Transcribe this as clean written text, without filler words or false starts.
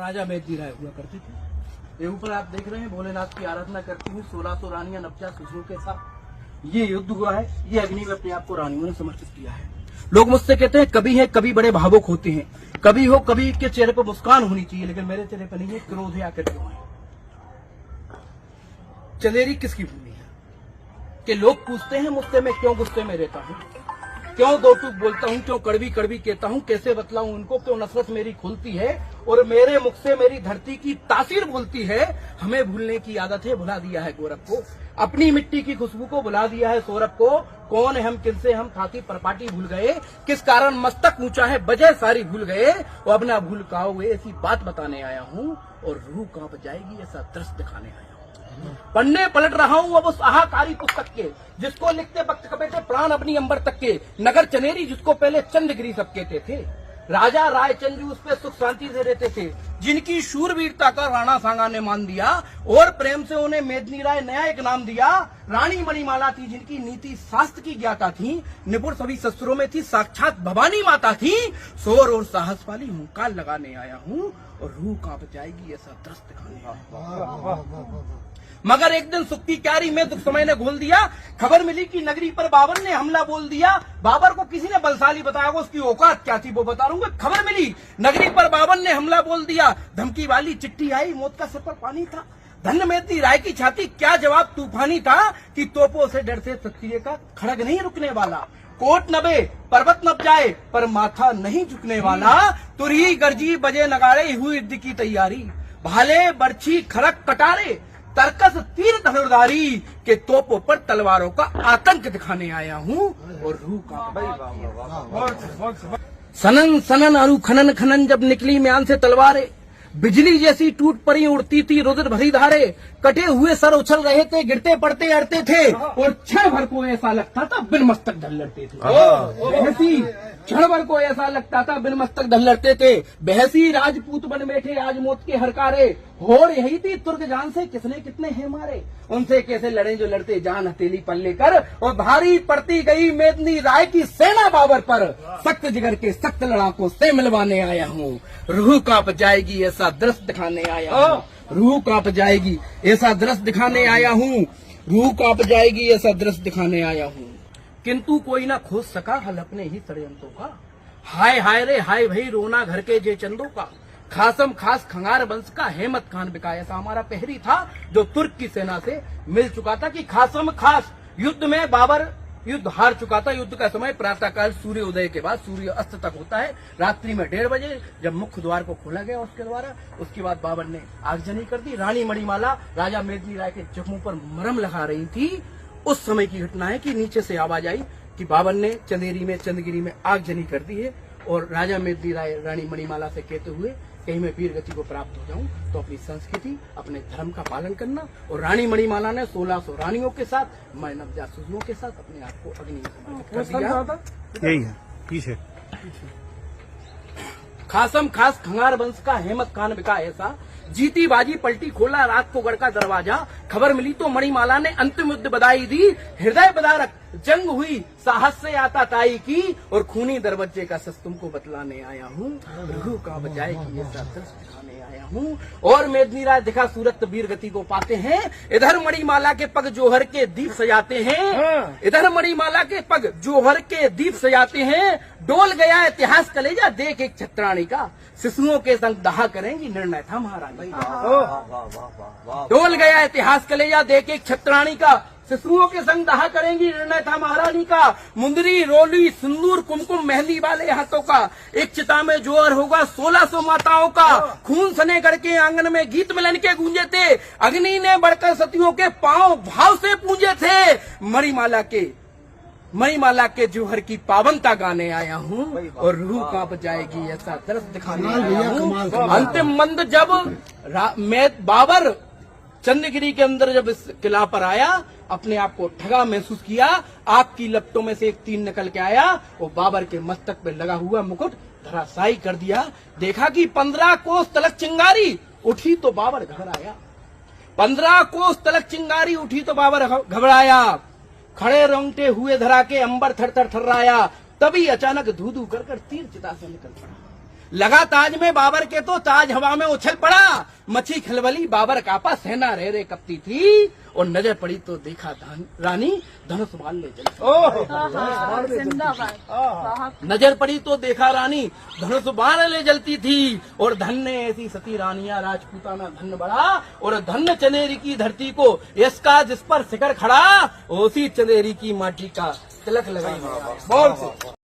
राजा मेदनी राय हुआ करते थे। ये ऊपर आप देख रहे हैं भोलेनाथ की आराधना करती हुई 1600 रानियां 49 शिशुओं के साथ ये युद्ध हुआ है। ये अग्नि में अपने आप को रानियों ने समर्पित किया है। लोग मुझसे कहते हैं कभी है कभी बड़े भावुक होते हैं, कभी हो कभी के चेहरे पर मुस्कान होनी चाहिए, लेकिन मेरे चेहरे पर नहीं है। क्रोध है आकर क्यों है? चंदेरी किसकी भूमि है कि लोग पूछते हैं मुझसे मैं क्यों गुस्से में रहता हूँ, क्यों दो टूक बोलता हूँ, क्यों कड़वी कड़वी कहता हूँ, कैसे बतलाऊं उनको, क्यों नफरत मेरी खुलती है और मेरे मुख से मेरी धरती की तासीर बोलती है। हमें भूलने की आदत है, भुला दिया है गौरव को, अपनी मिट्टी की खुशबू को भुला दिया है सौरभ को। कौन है हम, किनसे हम खाती परपाटी भूल गए, किस कारण मस्तक ऊंचा है वजह सारी भूल गए। वो अपना भूल काओगे ऐसी बात बताने आया हूँ और रूह कांप जाएगी ऐसा दृश्य दिखाने आया हूँ। पन्ने पलट रहा हूँ अब उस आहाकारी पुस्तक के जिसको लिखते वक्त कपे थे प्राण अपनी अंबर तक के। नगर चनेरी जिसको पहले चंद्रगिरी सब कहते थे, राजा रायचंद्र उस पे सुख शांति से रहते थे, जिनकी शूरवीरता का राणा सांगा ने मान दिया और प्रेम से उन्हें मेदनी राय नया एक नाम दिया। रानी मणिमाला थी जिनकी नीति शास्त्र की ज्ञाता थी, निपुण सभी शस्त्रों में थी, साक्षात भवानी माता थी। शोर और साहस वाली हुंकार लगाने आया हूँ और रूह कांप जाएगी ऐसा दृश्य दिखाने आया हूं। मगर एक दिन सुख की क्यारी में दुख समय ने घोल दिया। खबर मिली कि नगरी पर बाबर ने हमला बोल दिया। बाबर को किसी ने बलशाली बताया, उसकी औकात क्या थी वो बता दूंगा। खबर मिली नगरी पर बाबर ने हमला बोल दिया, धमकी वाली चिट्ठी आई, मौत का सर पर पानी था। धन्य मेदनी राय की छाती क्या जवाब तूफानी था कि तोपों से डर से क्षत्रिय का खड़ग नहीं रुकने वाला। कोट नबे पर्वत नब जाए पर माथा नहीं झुकने वाला। तुरही गरजी बजे नगाड़े हुई युद्ध की तैयारी, भाले बर्छी खड़क कटारे तरकस तीर धनुर्धारी के तोपों पर तलवारों का आतंक दिखाने आया हूँ और रूह का सनन सनन अरु खनन खनन जब निकली म्यान से तलवारें, बिजली जैसी टूट पड़ी उड़ती थी रुधिर भरी धारे। कटे हुए सर उछल रहे थे, गिरते पड़ते अड़ते थे और क्षण भर को ऐसा लगता था बिन मस्तक ढल लड़ते थे। बहसी क्षण भर को ऐसा लगता था बिन मस्तक ढल लड़ते थे। बहसी राजपूत बन बैठे आज मौत के हरकारे, होड़ यही थी तुर्क जान से किसने कितने हैं मारे। उनसे कैसे लड़े जो लड़ते जान हथेली पर लेकर, और भारी पड़ती गई मेदनी राय की सेना बाबर पर। सख्त जिगर के सख्त लड़ाकों से मिलवाने आया हूँ, रूह कांप जाएगी ऐसा दृश्य दिखाने आया हूँ। रूह कांप जाएगी ऐसा दृश्य दिखाने आया हूँ, रूह कांप जाएगी ऐसा दृश्य दिखाने आया हूँ। किंतु कोई ना खोज सका हल अपने ही षड्यंत्रों का। हाय हाय रे हाय भई रोना घर के जे चंदों का। खासम खास खंगार वंश का हेमत खान बिका ऐसा हमारा पहरी था जो तुर्क की सेना से मिल चुका था कि खासम खास युद्ध में बाबर युद्ध हार चुका था। युद्ध का समय प्रातःकाल सूर्य उदय के बाद सूर्य अस्त तक होता है। रात्रि में 1:30 बजे जब मुख्य द्वार को खोला गया उसके द्वारा, उसके बाद बाबर ने आगजनी कर दी। रानी मणिमाला राजा मेदनी राय के जख्मों पर मरहम लगा रही थी। उस समय की घटना है कि नीचे से आवाज आई कि बाबर ने चंदेरी में चंदगिरी में आगजनी कर दी है और राजा मेदनी राय रानी मणिमाला से कहते हुए कहीं मैं वीर गति को प्राप्त हो जाऊं तो अपनी संस्कृति अपने धर्म का पालन करना। और रानी मणिमाला ने 1600 रानियों के साथ, मैं 49 शिशुओं के साथ अपने आप को अग्नि में समर्पित कर दिया। यही है पीछे। खासम खास खंगार वंश का हेमत खान बिका ऐसा, जीती बाजी पलटी खोला रात को गढ़ का दरवाजा। खबर मिली तो मणिमाला ने अंतिम युद्ध बधाई दी, हृदय बदारक जंग हुई साहस से आता ताई की, और खूनी दरवाजे का सच तुमको बतलाने आया हूँ, रूह कांप जाएगी ऐसा दृश्य दिखाने आया हूँ। और मेदनी राय दिखा सूरत वीर गति को पाते हैं, इधर मणिमाला के पग जोहर के दीप सजाते हैं, इधर मणिमाला के पग जोहर के दीप सजाते हैं। डोल गया इतिहास कलेजा देख एक छत्राणी का, शिशुओं के संग दहा करेंगी निर्णय था महारानी का। डोल गया इतिहास कलेजा देख एक छत्राणी का, शिशुओं के संग दहा करेंगी निर्णय था महारानी का। मुंदरी रोली सिंदूर कुमकुम मेहंदी वाले हाथों का, एक चिता में जोहर होगा 1600 माताओं का। खून सने करके आंगन में गीत मिलन के गूंजे थे, अग्नि ने बढ़कर सतियों के पांव भाव से पूंजे थे। मणिमाला के जोहर की पावनता गाने आया हूँ और रूह कांप जाएगी ऐसा दृश्य दिखाने आया हूँ। अंतिम मंद जब बाबर चंद्रगिरी के अंदर जब इस किला पर आया, अपने आप को ठगा महसूस किया। आग की लपटों में से एक तीर निकल के आया और बाबर के मस्तक पे लगा हुआ मुकुट धराशायी कर दिया। देखा कि 15 कोस तलक चिंगारी उठी तो बाबर घबराया। 15 कोस तलक चिंगारी उठी तो बाबर घबराया। खड़े रोंगटे हुए धरा के अंबर थर थर थर्राया। तभी अचानक धू धू कर तीर चिता से निकल पड़ा। लगा ताज में बाबर के तो ताज हवा में उछल पड़ा, मच्छी खलबली बाबर कापा, सेना रे रे कपती थी, और नजर पड़ी तो देखा रानी धनुष बाण ले जलती। नजर पड़ी तो देखा रानी धनुष बाण ले जलती थी, और धन्य ऐसी सती रानियां राजपूताना धन्य बड़ा, और धन्य चंदेरी की धरती को इसका जिस पर शिखर खड़ा, उसी चंदेरी की माटी का तिलक लगाई। बोल से